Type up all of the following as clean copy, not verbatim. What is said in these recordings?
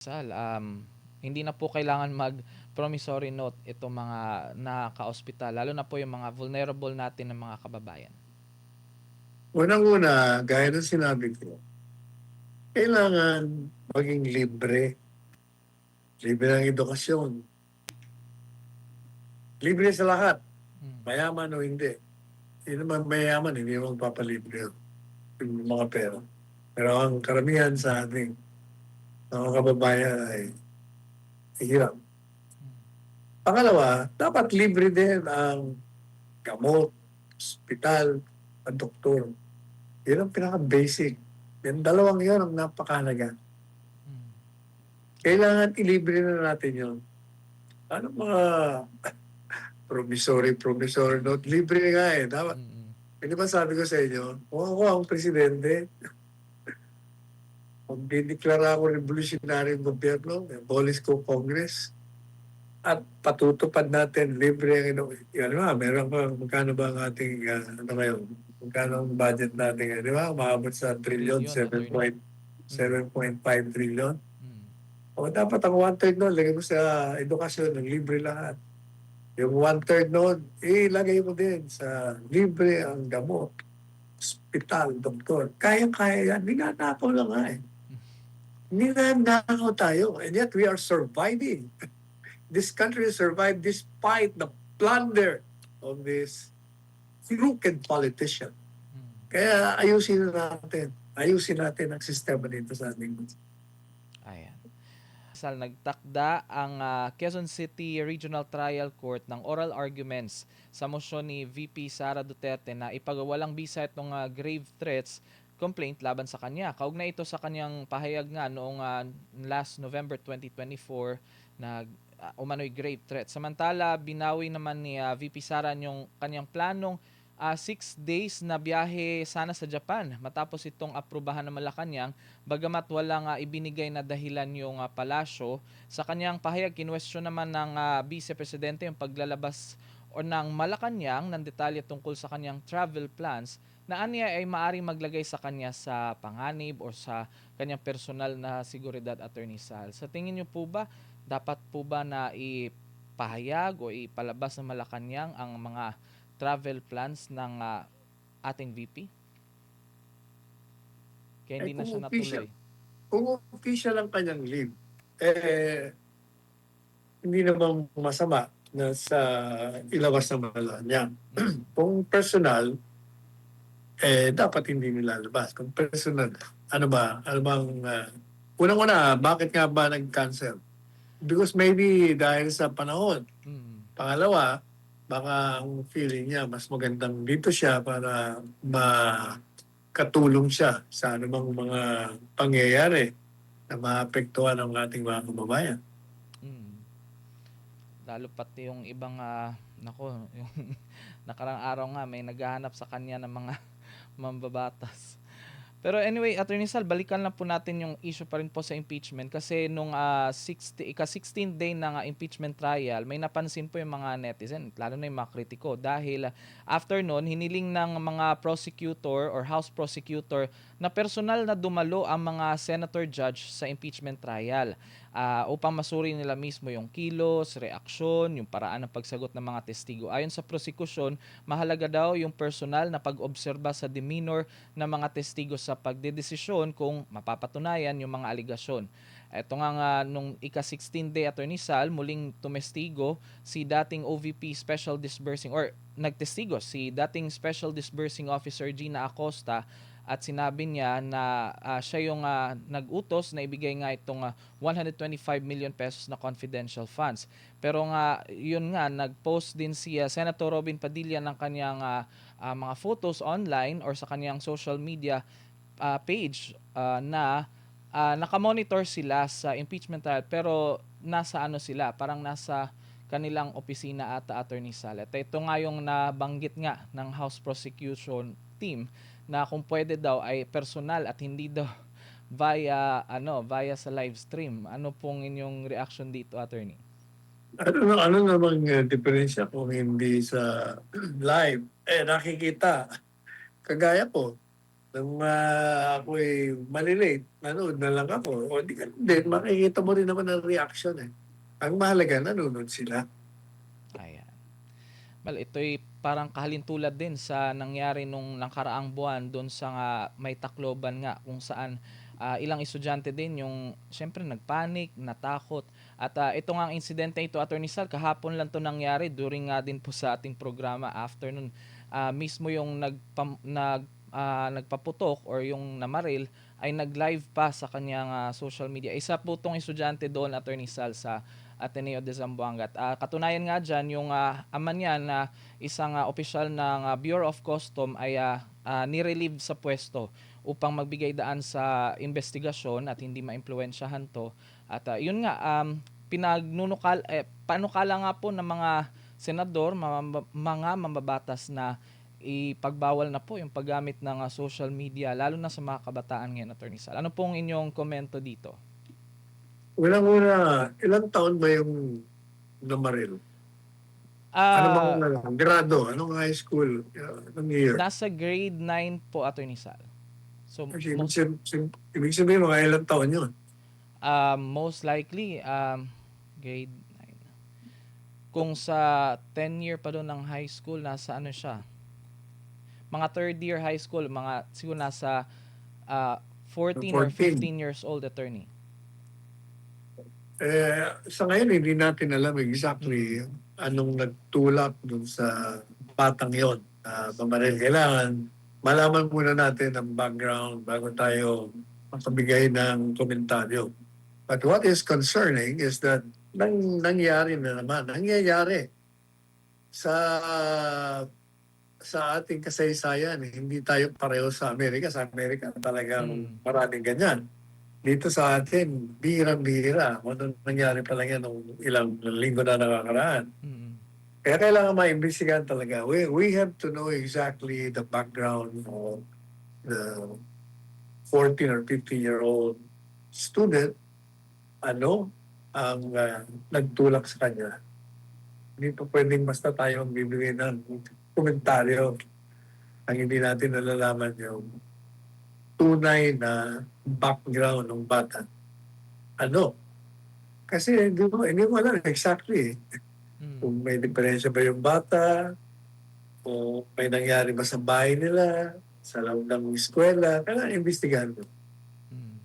Sal, hindi na po kailangan mag-promissory note itong mga naka-ospital, lalo na po yung mga vulnerable natin na mga kababayan. Unang-una, gaya ng sinabi ko, kailangan maging libre. Libre ng edukasyon. Libre sa lahat. Mm. Mayaman o hindi. Hindi naman mayaman, hindi naman papalibre yung mga pera. Pero ang karamihan sa ating mga kababayan ay hirap. Pangalawa, dapat libre din ang gamot, ospital, at doktor. Yun ang pinaka-basic. Yung dalawang yun ang napakahalaga. Mm. Kailangan ilibre na natin yun. Ano mga promissory note? Libre nga eh. Dapat, Mm. hindi ba sabi ko sa inyo, kung ako ang presidente, kung dideklara ako revolutionary gobyerno, abolish ko Congress, at patutupad natin libre ang yan ba, meron pa, magkano ba ang ating, ano ngayon, magkano ang budget natin, di ba, umabot sa trillion, Trillion, attorney. Mm. 7.5 trillion. Mm. O dapat ang one-third nun, lagay mo sa edukasyon, ng libre lahat. Yung one-third nun, ilagay mo din sa libre ang gamot, hospital, doktor. Kaya-kaya yan. Ninanakaw lang nga eh. Ninanakaw tayo. And yet we are surviving. This country survived despite the plunder of this crooked politician. Mm. Kaya ayusin natin. Ayusin natin ang sistema dito sa ating bansa. Ayan. Sal, nagtakda ang Quezon City Regional Trial Court ng oral arguments sa motion ni VP Sara Duterte na ipagawalang bisa itong grave threats complaint laban sa kanya. Kaugnay ito sa kanyang pahayag nga noong last November 2024 na umano'y grave threat. Samantala, binawi naman ni VP Sara yung kanyang planong 6 days na biyahe sana sa Japan matapos itong aprubahan ng Malacanang, bagamat walang ibinigay na dahilan yung palasyo. Sa kanyang pahayag, kinwestiyon naman ng Vice Presidente yung paglalabas o ng Malacanang ng detalye tungkol sa kanyang travel plans na aniya ay maaaring maglagay sa kanya sa panganib o sa kanyang personal na seguridad, Attorney Sal. Sa tingin niyo po ba, dapat po ba na ipahayag o ipalabas ng Malacanang ang mga travel plans ng ating VP? Kaya Eh hindi na siya natuloy. kung official ang kanyang leave, hindi naman masama na sa ilabas ng Malacanang. Kung personal, dapat hindi nilalabas. Kung personal, ano ba? Ano bang, unang-una, bakit nga ba nag-cancel? Because maybe dahil sa panahon. Mm. Pangalawa, baka ang feeling niya, mas magandang dito siya para makatulong siya sa anumang mga pangyayari na maapektuhan ang ating mga kababayan. Mm. Lalo pati yung ibang nako, yung nakarang araw nga may naghahanap sa kanya ng mga mambabatas. Pero anyway, Attorney Sal, balikan lang po natin yung issue pa rin po sa impeachment kasi nung 16th day ng impeachment trial, may napansin po yung mga netizen, lalo na yung mga kritiko dahil after nun, hiniling ng mga prosecutor or House prosecutor na personal na dumalo ang mga senator judge sa impeachment trial upang masuri nila mismo yung kilos, reaksyon, yung paraan ng pagsagot ng mga testigo. Ayon sa prosecution, mahalaga daw yung personal na pag-obserba sa demeanor ng mga testigo sa pagdedesisyon kung mapapatunayan yung mga aligasyon. Ito nga nung ika-16 day, Attorney Sal, muling tumestigo si dating OVP Special Disbursing or nagtestigo si dating Special Disbursing Officer Gina Acosta at sinabi niya na siya yung nag-utos na ibigay nga itong 125 million pesos na confidential funds. Pero nga, yun nga, nag-post din si Senator Robin Padilla ng kanyang mga photos online or sa kanyang social media page na nakamonitor sila sa impeachment trial pero nasa ano sila, parang nasa kanilang opisina ata, Attorney Sal. At ito nga yung nabanggit nga ng House Prosecution Team na kung pwede daw ay personal at hindi daw via sa live stream. Ano pong inyong reaction dito, Attorney? Ano namang diferensya kung hindi sa live? Nakikita. Kagaya po, Nung ako'y malilate, nanood na lang ako. O di ka din, makikita mo rin naman ang reaction eh. Ang mahalaga, nanonood sila. Ayan. Well, ito'y parang kahalintulad din sa nangyari nung nakaraang buwan doon sa nga may Tacloban nga kung saan ilang estudyante din yung syempre nagpanic, natakot. At ito nga ang insidente ito, Attorney Sal, kahapon lang to nangyari during nga din po sa ating programa afternoon. Mismo yung nagpaputok or yung namaril ay nag-live pa sa kanyang social media. Isa po tong estudyante doon, Attorney Sal, sa Ateneo de Zamboanga. At katunayan nga dyan, yung ama niya na isang opisyal ng Bureau of Custom ay nirelieve sa pwesto upang magbigay daan sa investigasyon at hindi maimpluwensyahan to. At yun nga, panukala nga po ng mga senador, mga mambabatas na ipagbawal na po yung paggamit ng social media, lalo na sa mga kabataan ngayon, Attorney Sal. Ano pong inyong komento dito? Unang-una, ilang taon ba yung namaril? Ano bang Ah, grado? Anong high school? Anong year? Nasa grade 9 po, Attorney Sal. So Kasi most ibig sabihin mga ilang taon yun. most likely grade 9. Kung sa 10 year pa doon ng high school, nasa ano siya? Mga third year high school, mga siguro nasa 14 or 14. 15 years old, Attorney. Sa ngayon, hindi natin alam exactly anong nagtulak dun sa batang yon na pamaril. Kailangan malaman muna natin ang background bago tayo makabigay ng komentaryo. But what is concerning is that nangyari na naman, nangyayari sa ating kasaysayan. Hindi tayo pareho sa Amerika. Sa Amerika talagang Mm. maraming ganyan. Dito sa atin, bihirang-bihira. Ano nangyari pa lang yan nung ilang linggo na nakakaraan. Mm. Kaya kailangan maimbestigahan talaga. We have to know exactly the background of the 14 or 15-year-old student. Ano ang nagtulak sa kanya. Hindi pa pwedeng basta tayo ang bibigay ng komentaryo. Ang hindi natin nalalaman yung tunay na background ng bata. Ano? Kasi hindi mo alam exactly Mm. kung may diferensya ba yung bata, o may nangyari ba sa bahay nila, sa loob ng eskwela, kailangan imbestigahan mo. Mm.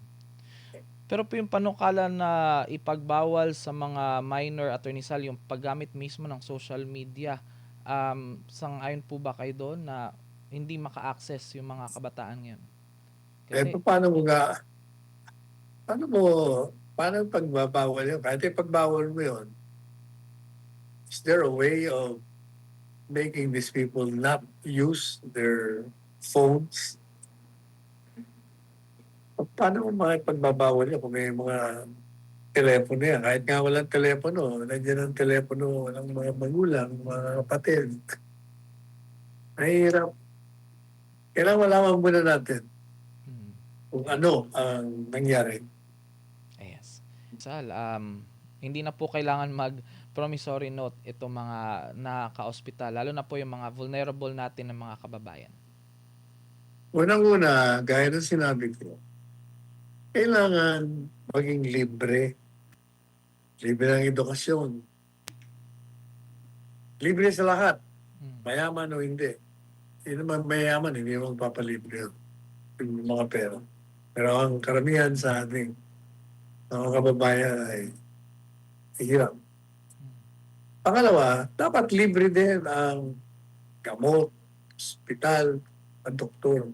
Pero po yung panukala na ipagbawal sa mga minor, Attorney Sal, yung paggamit mismo ng social media, sang-ayon po ba kayo doon na hindi maka-access yung mga kabataan ngayon? Kasi, Paano mo nga, paano mo, paano pagbabawal yun? Kahit pagbawal mo yun, is there a way of making these people not use their phones? Paano mo makipagbabawal yun kung may mga telepono yan? Kahit nga walang telepono, nandiyan ang telepono ng mga magulang, mga kapatid. Mahirap. Kailangan malaman muna natin mm, kung ano ang nangyari. yes. Sal, hindi na po kailangan mag-promissory note itong mga naka-ospital, lalo na po yung mga vulnerable natin ng mga kababayan. Unang-una, gaya ng sinabi ko, kailangan maging libre. Libre ng edukasyon. Libre sa lahat. Mm. Mayaman o hindi. Hindi naman mayaman, hindi naman papalibre yung mga pera. Pero ang karamihan sa ating mga kababayan ay hirap. Pangalawa, dapat libre din ang gamot, ospital, at doktor.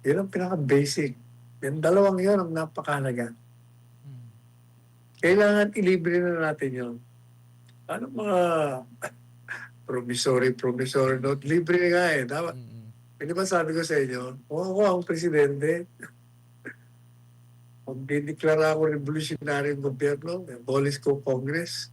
Yan ang pinaka-basic. Yung dalawang yun ang napakahalaga. Mm. Kailangan ilibre na natin yun. Ano mga promissory note? Libre nga eh. Dapat, Mm. hindi ba sabi ko sa inyo, kung ako ang presidente, magdideklara ako revolutionary gobyerno, abolish ko Congress,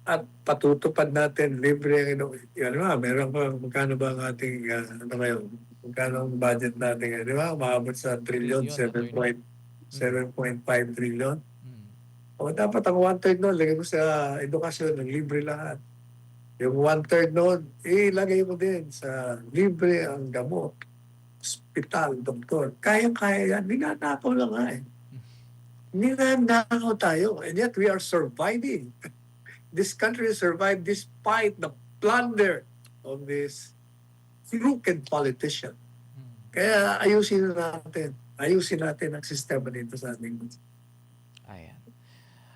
at patutupad natin libre ang di ba, meron pa, magkano ba ang ating, ano ngayon, magkano ang budget natin ngayon, di ba, umabot sa trillion, Trillion, attorney. 7.5 trillion. Mm. O dapat ang one-third nun, lagay mo sa edukasyon, ng libre lahat. Yung one-third nun, ilagay mo din sa libre ang gamot, ospital, doktor. Kaya-kaya yan. Ninanakaw lang nga eh. Ninanakaw tayo. And yet we are surviving. This country survived despite the plunder of this crooked politician. Kaya ayusin natin. Ayusin natin ang sistema dito sa ating bansa. Ayan.